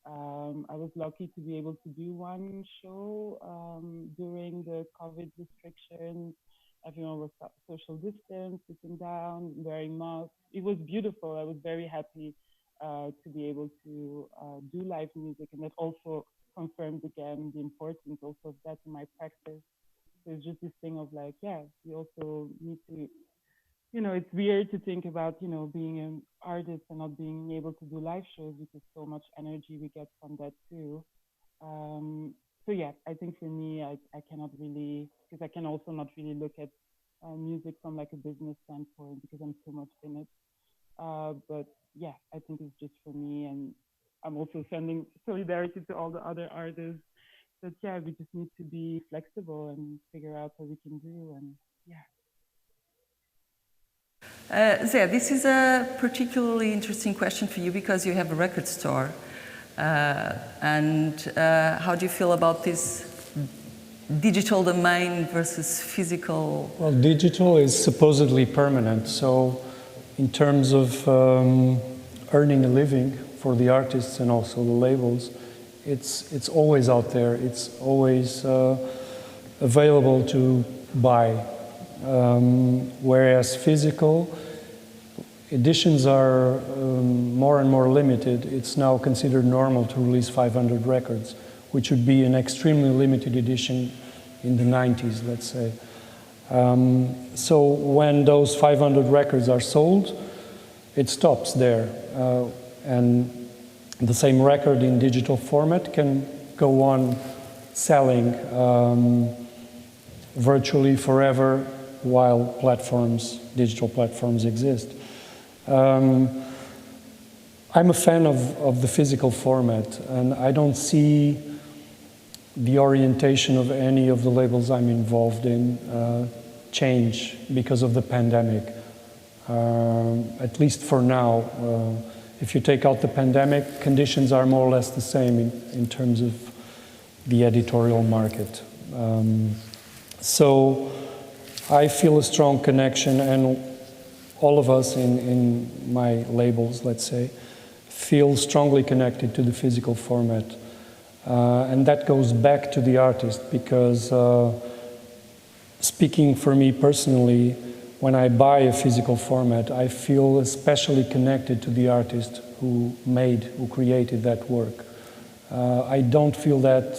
I was lucky to be able to do one show during the COVID restrictions. Everyone was social distance, sitting down, wearing masks. It was beautiful. I was very happy to be able to do live music, and that also confirmed again the importance also of that in my practice. So it's just this thing of like, yeah, we also need to, it's weird to think about, being an artist and not being able to do live shows because so much energy we get from that too. So yeah, I think for me, I cannot really, because I can also not really look at music from like a business standpoint because I'm so much in it. But yeah, I think it's just for me, and I'm also sending solidarity to all the other artists. That yeah, we just need to be flexible and figure out what we can do, and yeah. Zé, this is a particularly interesting question for you because you have a record store. And how do you feel about this digital domain versus physical? Well, digital is supposedly permanent. So in terms of earning a living for the artists and also the labels, it's always out there. It's always available to buy. Whereas physical editions are more and more limited. It's now considered normal to release 500 records, which would be an extremely limited edition in the 90s, let's say. So when those 500 records are sold, it stops there. And the same record in digital format can go on selling virtually forever while digital platforms exist. I'm a fan of the physical format, and I don't see the orientation of any of the labels I'm involved in change because of the pandemic, at least for now. If you take out the pandemic, conditions are more or less the same in terms of the editorial market. So I feel a strong connection, and all of us in my labels, let's say, feel strongly connected to the physical format. And that goes back to the artist because speaking for me personally, when I buy a physical format, I feel especially connected to the artist who created that work. I don't feel that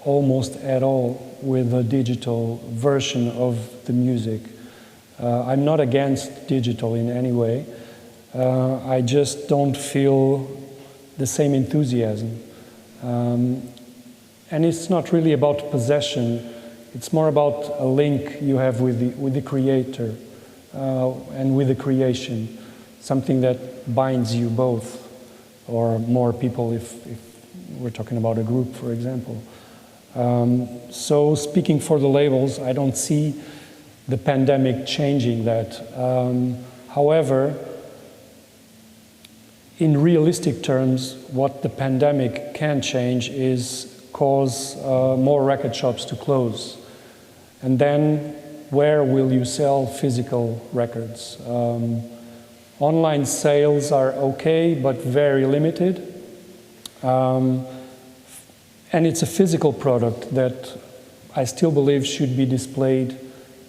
almost at all with a digital version of the music. I'm not against digital in any way. I just don't feel the same enthusiasm. And it's not really about possession. It's more about a link you have with the creator and with the creation, something that binds you both, or more people if we're talking about a group, for example. So speaking for the labels, I don't see the pandemic changing that. However, in realistic terms, what the pandemic can change is cause more record shops to close. And then where will you sell physical records? Online sales are okay, but very limited. And it's a physical product that I still believe should be displayed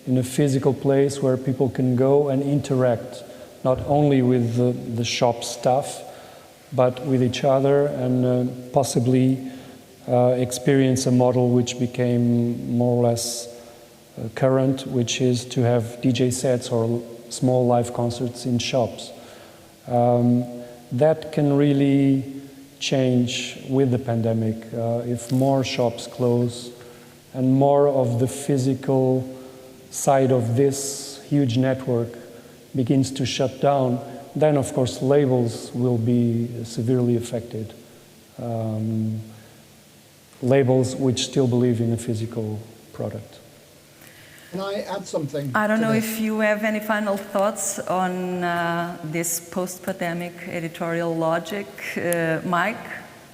in a physical place where people can go and interact, not only with the shop staff, but with each other, and possibly experience a model which became more or less current, which is to have DJ sets or small live concerts in shops. That can really change with the pandemic if more shops close and more of the physical side of this huge network begins to shut down. Then, of course, labels will be severely affected. Labels which still believe in a physical product. Can I add something? I don't know if you have any final thoughts on this post-pandemic editorial logic. Mike,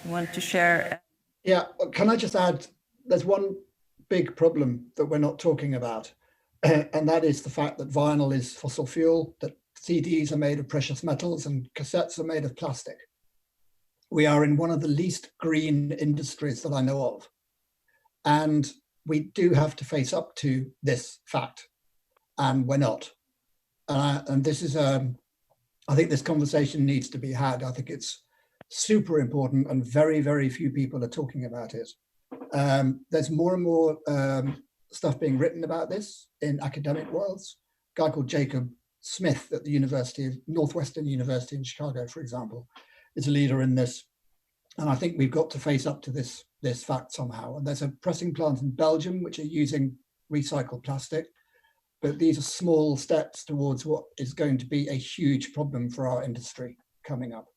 you want to share? Yeah, can I just add, there's one big problem that we're not talking about, and that is the fact that vinyl is fossil fuel, that CDs are made of precious metals and cassettes are made of plastic. we are in one of the least green industries that I know of. And we do have to face up to this fact, and we're not. And this is, I think this conversation needs to be had. I think it's super important, and very, very few people are talking about it. There's more and more stuff being written about this in academic worlds. A guy called Jacob Smith at the University of Northwestern University in Chicago, for example, is a leader in this. And I think we've got to face up to this fact somehow. And there's a pressing plant in Belgium which are using recycled plastic. But these are small steps towards what is going to be a huge problem for our industry coming up.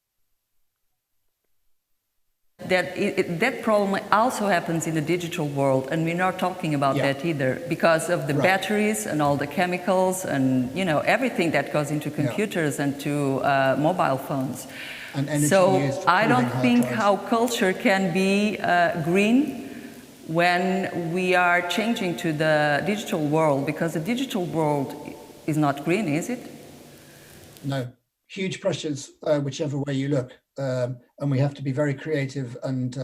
That problem also happens in the digital world, and we're not talking about that either, because of the batteries and all the chemicals and everything that goes into computers and to mobile phones. And energy so used I don't think drives. how culture can be green when we are changing to the digital world, because the digital world is not green, is it? No, huge pressures whichever way you look. And we have to be very creative and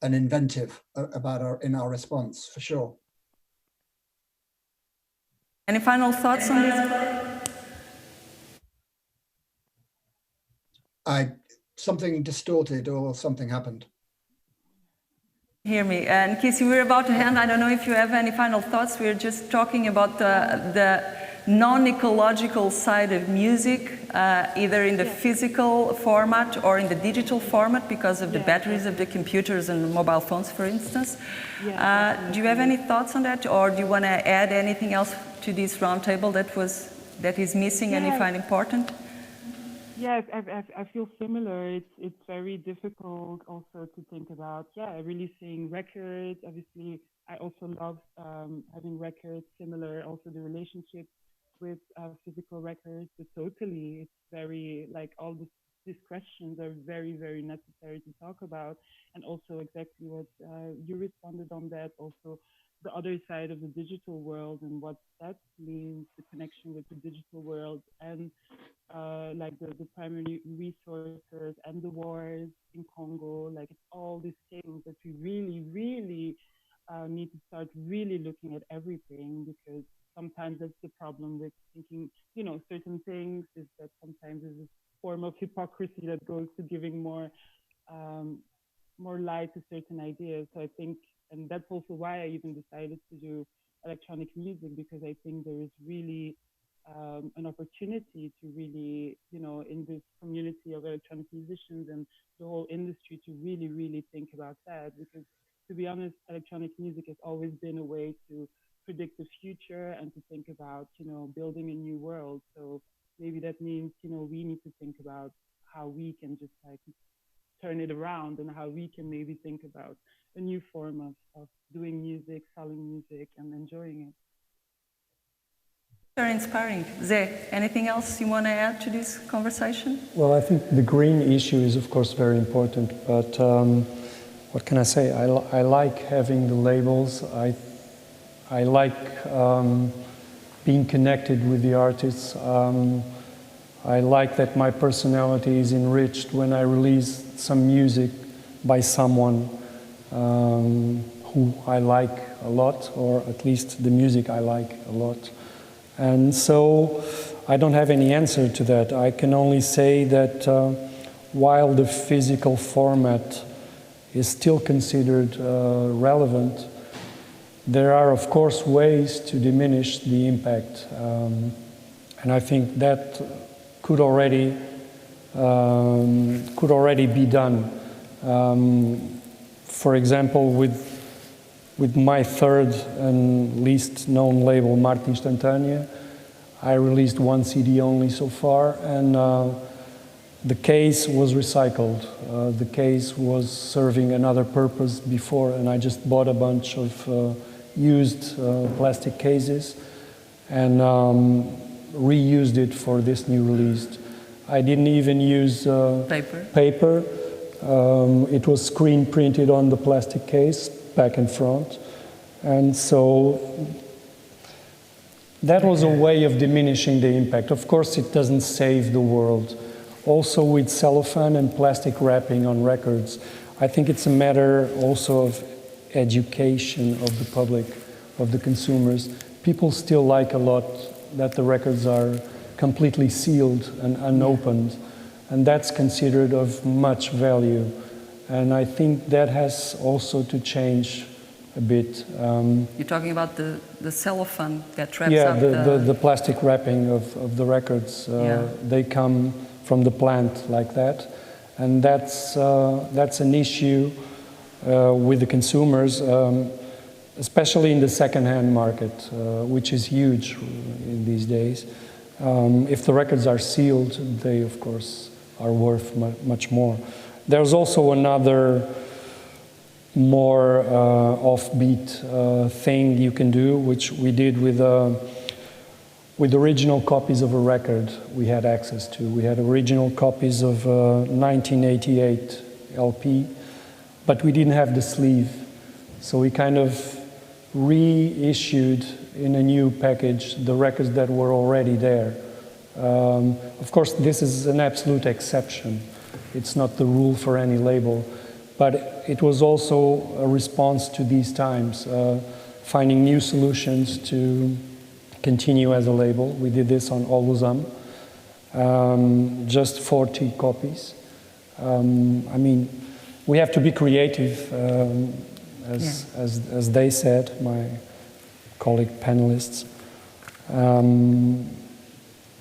inventive about in our response, for sure. Any final thoughts on this? Something distorted or something happened. Hear me. And Nkisi, we're about to end. I don't know if you have any final thoughts. We're just talking about the non-ecological side of music, either in the physical format or in the digital format, because of the batteries of the computers and mobile phones, for instance. Do you have any thoughts on that, or do you want to add anything else to this roundtable that is missing and you find important? Yes, I feel similar. It's very difficult also to think about, releasing records. Obviously, I also love having records, similar also the relationship with physical records. But totally, it's very, like, all these questions are very, very necessary to talk about. And also exactly what you responded on that, also the other side of the digital world and what that means, the connection with the digital world, and like the primary resources and the wars in Congo. Like, it's all these things that we really, really need to start really looking at everything, because sometimes that's the problem with thinking, certain things, is that sometimes there's a form of hypocrisy that goes to giving more light to certain ideas. So I think, and that's also why I even decided to do electronic music, because I think there is really an opportunity to really, in this community of electronic musicians and the whole industry, to really, really think about that. Because, to be honest, electronic music has always been a way to predict the future and to think about, building a new world. So maybe that means, we need to think about how we can just like turn it around, and how we can maybe think about a new form of doing music, selling music, and enjoying it. Very inspiring. Zé, anything else you want to add to this conversation? Well, I think the green issue is, of course, very important, but what can I say? I like having the labels. I like being connected with the artists. I like that my personality is enriched when I release some music by someone who I like a lot, or at least the music I like a lot. And so I don't have any answer to that. I can only say that while the physical format is still considered relevant, there are, of course, ways to diminish the impact. And I think that could already be done. For example, with my third and least known label, Marte Instantânea, I released one CD only so far, and the case was recycled. The case was serving another purpose before, and I just bought a bunch of used plastic cases and reused it for this new release. I didn't even use paper. It was screen printed on the plastic case, back and front. And so that was a way of diminishing the impact. Of course, it doesn't save the world also with cellophane and plastic wrapping on records. I think it's a matter also of education of the public, of the consumers. People still like a lot that the records are completely sealed and unopened, and that's considered of much value. And I think that has also to change a bit. You're talking about the cellophane that wraps yeah, up the plastic wrapping of the records. They come from the plant like that, and that's an issue with the consumers, especially in the second-hand market, which is huge in these days. If the records are sealed, they of course are worth much more. There's also another more offbeat thing you can do, which we did with original copies of a record we had access to. We had original copies of 1988 LP, but we didn't have the sleeve. So we kind of reissued in a new package the records that were already there. Of course, this is an absolute exception. It's not the rule for any label, but it was also a response to these times, finding new solutions to continue as a label. We did this on Holuzam, just 40 copies. I mean, we have to be creative, as they said, my colleague panelists.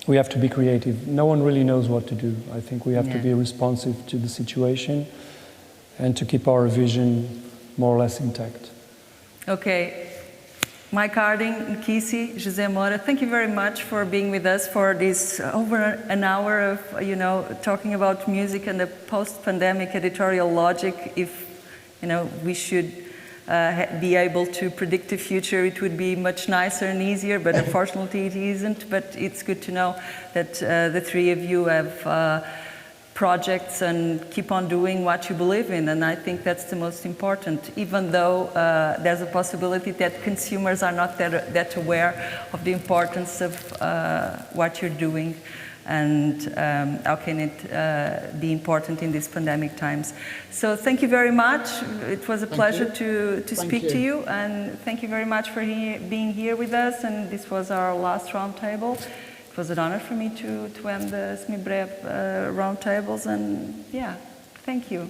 We have to be creative. No one really knows what to do. I think we have to be responsive to the situation and to keep our vision more or less intact. Okay. Mike Harding, Nkisi, José Moura, thank you very much for being with us for this over an hour of, you know, talking about music and the post-pandemic editorial logic. If, you know, we should be able to predict the future, it would be much nicer and easier, but unfortunately it isn't. But it's good to know that the three of you have projects and keep on doing what you believe in, and I think that's the most important, even though there's a possibility that consumers are not that aware of the importance of what you're doing and how can it be important in these pandemic times. So thank you very much. It was a pleasure to speak to you, and thank you very much for being here with us, and this was our last roundtable. It was an honor for me to end the SEMIBREVE roundtables, and yeah, thank you.